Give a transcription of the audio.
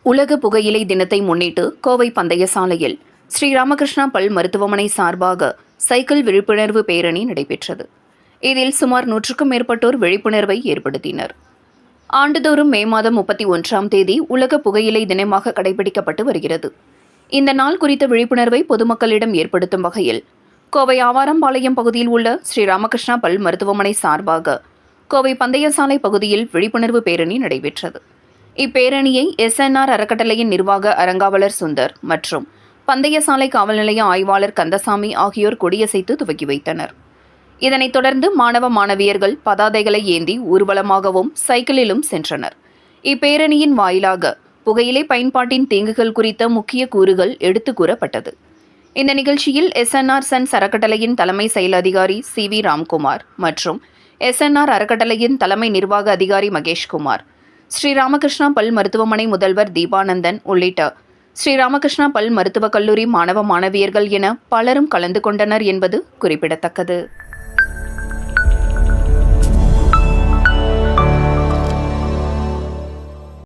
உலக புகையிலை தினத்தை முன்னிட்டு கோவை பந்தய சாலையில் ஸ்ரீராமகிருஷ்ணா பல் மருத்துவமனை சார்பாக சைக்கிள் விழிப்புணர்வு பேரணி நடைபெற்றது. இதில் சுமார் 100க்கும் மேற்பட்டோர் விழிப்புணர்வை ஏற்படுத்தினர். ஆண்டுதோறும் மே மாதம் 31ஆம் தேதி உலக புகையிலை தினமாக கடைபிடிக்கப்பட்டு வருகிறது. இந்த நாள் குறித்த விழிப்புணர்வை பொதுமக்களிடம் ஏற்படுத்தும் வகையில் கோவை ஆவாரம்பாளையம் பகுதியில் உள்ள ஸ்ரீராமகிருஷ்ணா பல் மருத்துவமனை சார்பாக கோவை பந்தயசாலை பகுதியில் விழிப்புணர்வு பேரணி நடைபெற்றது. இப்பேரணியை SNR அறக்கட்டளையின் நிர்வாக அறங்காவலர் சுந்தர் மற்றும் பந்தயசாலை காவல் நிலைய ஆய்வாளர் கந்தசாமி ஆகியோர் கொடியசைத்து துவக்கி வைத்தனர். இதனைத் தொடர்ந்து மாணவ மாணவியர்கள் பதாதைகளை ஏந்தி ஊர்வலமாகவும் சைக்கிளிலும் சென்றனர். இப்பேரணியின் வாயிலாக புகையிலை பயன்பாட்டின் தீங்குகள் குறித்த முக்கிய கூறுகள் எடுத்துக் கூறப்பட்டது. இந்த நிகழ்ச்சியில் SNR சன்ஸ் அறக்கட்டளையின் தலைமை செயல் அதிகாரி CV ராம்குமார் மற்றும் SNR அறக்கட்டளையின் தலைமை நிர்வாக அதிகாரி மகேஷ்குமார், ஸ்ரீராமகிருஷ்ணா பல் மருத்துவமனை முதல்வர் தீபானந்தன் உள்ளிட்ட ஸ்ரீராமகிருஷ்ணா பல் மருத்துவக் கல்லூரி மாணவ மாணவியர்கள் என பலரும் கலந்து கொண்டனர் என்பது குறிப்பிடத்தக்கது.